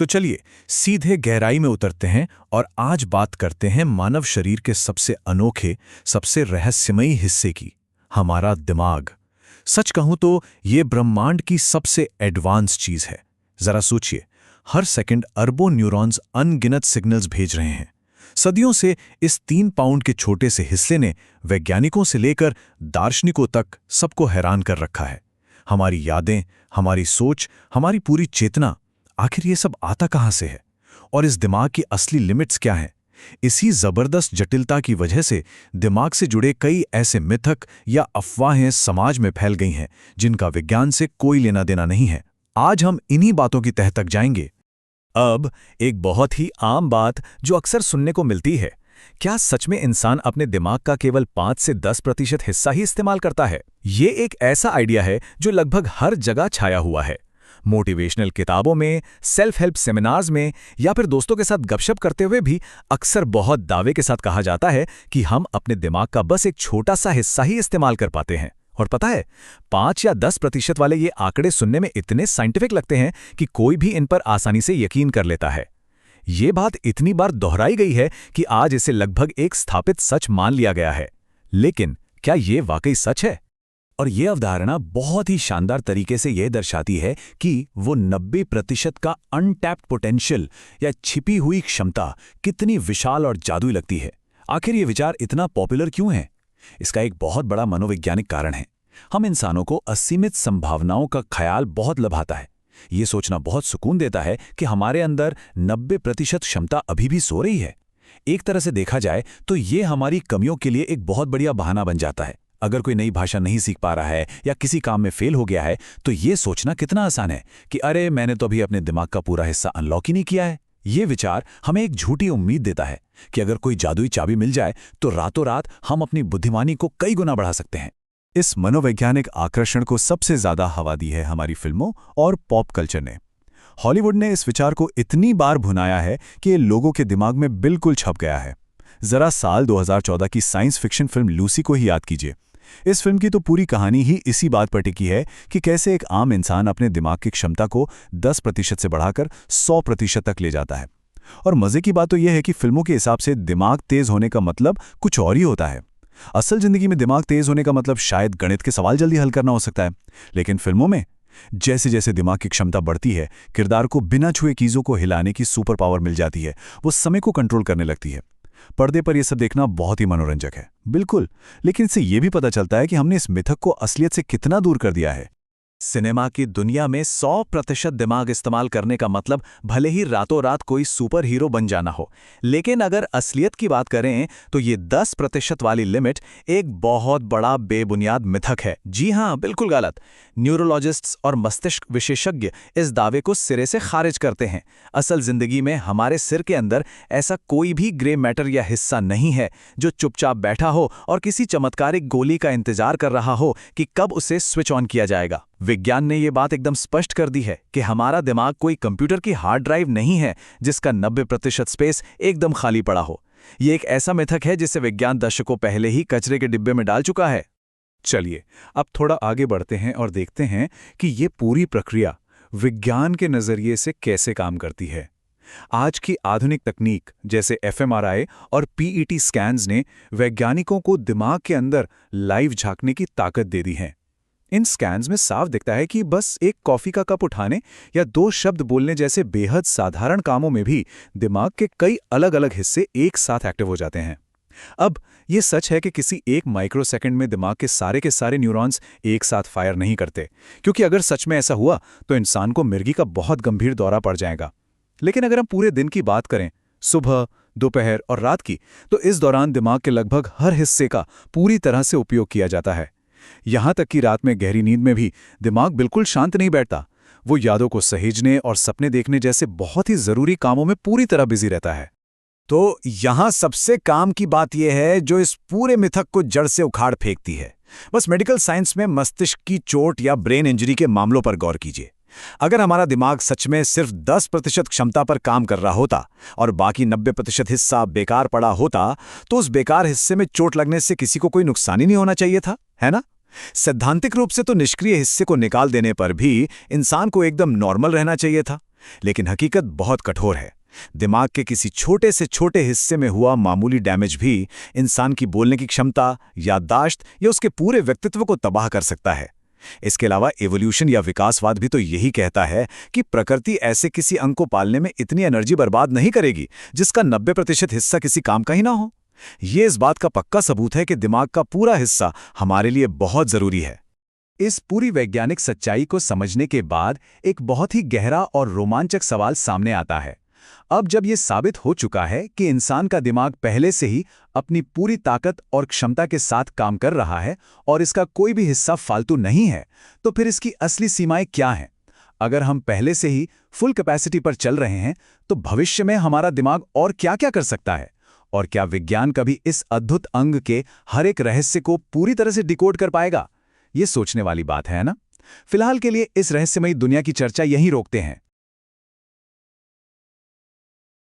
तो चलिए सीधे गहराई में उतरते हैं और आज बात करते हैं मानव शरीर के सबसे अनोखे, सबसे रहस्यमयी हिस्से की, हमारा दिमाग। सच कहूं तो ये ब्रह्मांड की सबसे एडवांस चीज है। जरा सोचिए, हर सेकंड अरबों न्यूरॉन्स अनगिनत सिग्नल्स भेज रहे हैं। सदियों से इस 3 पाउंड के छोटे से हिस्से ने वैज्ञानिकों से लेकर दार्शनिकों तक सबको हैरान कर रखा है। हमारी यादें, हमारी सोच, हमारी पूरी चेतना, आखिर ये सब आता कहां से है? और इस दिमाग की असली लिमिट्स क्या हैं? इसी जबरदस्त जटिलता की वजह से दिमाग से जुड़े कई ऐसे मिथक या अफवाहें समाज में फैल गई हैं जिनका विज्ञान से कोई लेना देना नहीं है। आज हम इन्हीं बातों की तह तक जाएंगे। अब एक बहुत ही आम बात जो अक्सर सुनने को मिलती है, क्या सच में इंसान अपने दिमाग का केवल 5 से 10% हिस्सा ही इस्तेमाल करता है? ये एक ऐसा आइडिया है जो लगभग हर जगह छाया हुआ है। मोटिवेशनल किताबों में, सेल्फ हेल्प सेमिनार्स में या फिर दोस्तों के साथ गपशप करते हुए भी अक्सर बहुत दावे के साथ कहा जाता है कि हम अपने दिमाग का बस एक छोटा सा हिस्सा ही इस्तेमाल कर पाते हैं। और पता है, 5 या 10% वाले ये आंकड़े सुनने में इतने साइंटिफिक लगते हैं कि कोई भी इन पर आसानी से यकीन कर लेता है। ये बात इतनी बार दोहराई गई है कि आज इसे लगभग एक स्थापित सच मान लिया गया है। लेकिन क्या ये वाकई सच है? और ये अवधारणा बहुत ही शानदार तरीके से यह दर्शाती है कि वो 90% का अनटैप्ड पोटेंशियल या छिपी हुई क्षमता कितनी विशाल और जादुई लगती है। आखिर ये विचार इतना पॉपुलर क्यों है? इसका एक बहुत बड़ा मनोवैज्ञानिक कारण है। हम इंसानों को असीमित संभावनाओं का ख्याल बहुत लभाता है। ये सोचना बहुत सुकून देता है कि हमारे अंदर 90% क्षमता अभी भी सो रही है। एक तरह से देखा जाए तो ये हमारी कमियों के लिए एक बहुत बढ़िया बहाना बन जाता है। अगर कोई नई भाषा नहीं सीख पा रहा है या किसी काम में फेल हो गया है तो ये सोचना कितना आसान है कि अरे मैंने तो अभी अपने दिमाग का पूरा हिस्सा अनलॉक ही नहीं किया है। ये विचार हमें एक झूठी उम्मीद देता है कि अगर कोई जादुई चाबी मिल जाए तो रातों रात हम अपनी बुद्धिमानी को कई गुना बढ़ा सकते हैं। इस मनोवैज्ञानिक आकर्षण को सबसे ज्यादा हवा दी है हमारी फिल्मों और पॉप कल्चर ने। हॉलीवुड ने इस विचार को इतनी बार भुनाया है कि ये लोगों के दिमाग में बिल्कुल छप गया है। जरा साल 2014 की साइंस फिक्शन फिल्म लूसी को ही याद कीजिए। इस फिल्म की तो पूरी कहानी ही इसी बात पर टिकी है कि कैसे एक आम इंसान अपने दिमाग की क्षमता को 10% से बढ़ाकर 100% तक ले जाता है। और मजे की बात तो यह है कि फिल्मों के हिसाब से दिमाग तेज होने का मतलब कुछ और ही होता है। असल जिंदगी में दिमाग तेज होने का मतलब शायद गणित के सवाल जल्दी हल करना हो सकता है, लेकिन फिल्मों में जैसे जैसे दिमाग की क्षमता बढ़ती है, किरदार को बिना छुए चीजों को हिलाने की सुपर पावर मिल जाती है। वो समय को कंट्रोल करने लगती है। पर्दे पर यह सब देखना बहुत ही मनोरंजक है, बिल्कुल, लेकिन इससे यह भी पता चलता है कि हमने इस मिथक को असलियत से कितना दूर कर दिया है। सिनेमा की दुनिया में 100% दिमाग इस्तेमाल करने का मतलब भले ही रातों रात कोई सुपर हीरो बन जाना हो, लेकिन अगर असलियत की बात करें तो ये 10% वाली लिमिट एक बहुत बड़ा बेबुनियाद मिथक है। जी हाँ, बिल्कुल गलत। न्यूरोलॉजिस्ट्स और मस्तिष्क विशेषज्ञ इस दावे को सिरे से खारिज करते हैं। असल जिंदगी में हमारे सिर के अंदर ऐसा कोई भी ग्रे मैटर या हिस्सा नहीं है जो चुपचाप बैठा हो और किसी चमत्कारिक गोली का इंतजार कर रहा हो कि कब उसे स्विच ऑन किया जाएगा। विज्ञान ने यह बात एकदम स्पष्ट कर दी है कि हमारा दिमाग कोई कंप्यूटर की हार्ड ड्राइव नहीं है जिसका 90% स्पेस एकदम खाली पड़ा हो। यह एक ऐसा मिथक है जिसे विज्ञान दशकों पहले ही कचरे के डिब्बे में डाल चुका है। चलिए अब थोड़ा आगे बढ़ते हैं और देखते हैं कि ये पूरी प्रक्रिया विज्ञान के नजरिए से कैसे काम करती है। आज की आधुनिक तकनीक जैसे एफएमआरआई और पीईटी स्कैन्स ने वैज्ञानिकों को दिमाग के अंदर लाइव झांकने की ताकत दे दी है। इन स्कैन्स में साफ दिखता है कि बस एक कॉफी का कप उठाने या 2 शब्द बोलने जैसे बेहद साधारण कामों में भी दिमाग के कई अलग अलग हिस्से एक साथ एक्टिव हो जाते हैं। अब यह सच है कि किसी एक माइक्रोसेकंड में दिमाग के सारे न्यूरॉन्स एक साथ फायर नहीं करते, क्योंकि अगर सच में ऐसा हुआ तो इंसान को मिर्गी का बहुत गंभीर दौरा पड़ जाएगा। लेकिन अगर हम पूरे दिन की बात करें, सुबह, दोपहर और रात की, तो इस दौरान दिमाग के लगभग हर हिस्से का पूरी तरह से उपयोग किया जाता है। यहां तक कि रात में गहरी नींद में भी दिमाग बिल्कुल शांत नहीं बैठता। वो यादों को सहेजने और सपने देखने जैसे बहुत ही जरूरी कामों में पूरी तरह बिजी रहता है। तो यहां सबसे काम की बात यह है जो इस पूरे मिथक को जड़ से उखाड़ फेंकती है। बस मेडिकल साइंस में मस्तिष्क की चोट या ब्रेन इंजरी के मामलों पर गौर कीजिए। अगर हमारा दिमाग सच में सिर्फ 10% क्षमता पर काम कर रहा होता और बाकी 90% हिस्सा बेकार पड़ा होता, तो उस बेकार हिस्से में चोट लगने से किसी को कोई नुकसान ही नहीं होना चाहिए था, है ना? सैद्धांतिक रूप से तो निष्क्रिय हिस्से को निकाल देने पर भी इंसान को एकदम नॉर्मल रहना चाहिए था। लेकिन हकीकत बहुत कठोर है। दिमाग के किसी छोटे से छोटे हिस्से में हुआ मामूली डैमेज भी इंसान की बोलने की क्षमता, याददाश्त या उसके पूरे व्यक्तित्व को तबाह कर सकता है। इसके अलावा एवोल्यूशन या विकासवाद भी तो यही कहता है कि प्रकृति ऐसे किसी अंग को पालने में इतनी एनर्जी बर्बाद नहीं करेगी जिसका 90% हिस्सा किसी काम का ही ना हो। ये इस बात का पक्का सबूत है कि दिमाग का पूरा हिस्सा हमारे लिए बहुत जरूरी है। इस पूरी वैज्ञानिक सच्चाई को समझने के बाद एक बहुत ही गहरा और रोमांचक सवाल सामने आता है। अब जब ये साबित हो चुका है कि इंसान का दिमाग पहले से ही अपनी पूरी ताकत और क्षमता के साथ काम कर रहा है और इसका कोई भी हिस्सा फालतू नहीं है, तो फिर इसकी असली सीमाएं क्या हैं? अगर हम पहले से ही फुल कैपेसिटी पर चल रहे हैं, तो भविष्य में हमारा दिमाग और क्या-क्या कर सकता है? और क्या विज्ञान कभी इस अद्भुत अंग के हर एक रहस्य को पूरी तरह से डिकोड कर पाएगा? ये सोचने वाली बात है ना? फिलहाल के लिए इस रहस्यमयी दुनिया की चर्चा यहीं रोकते हैं।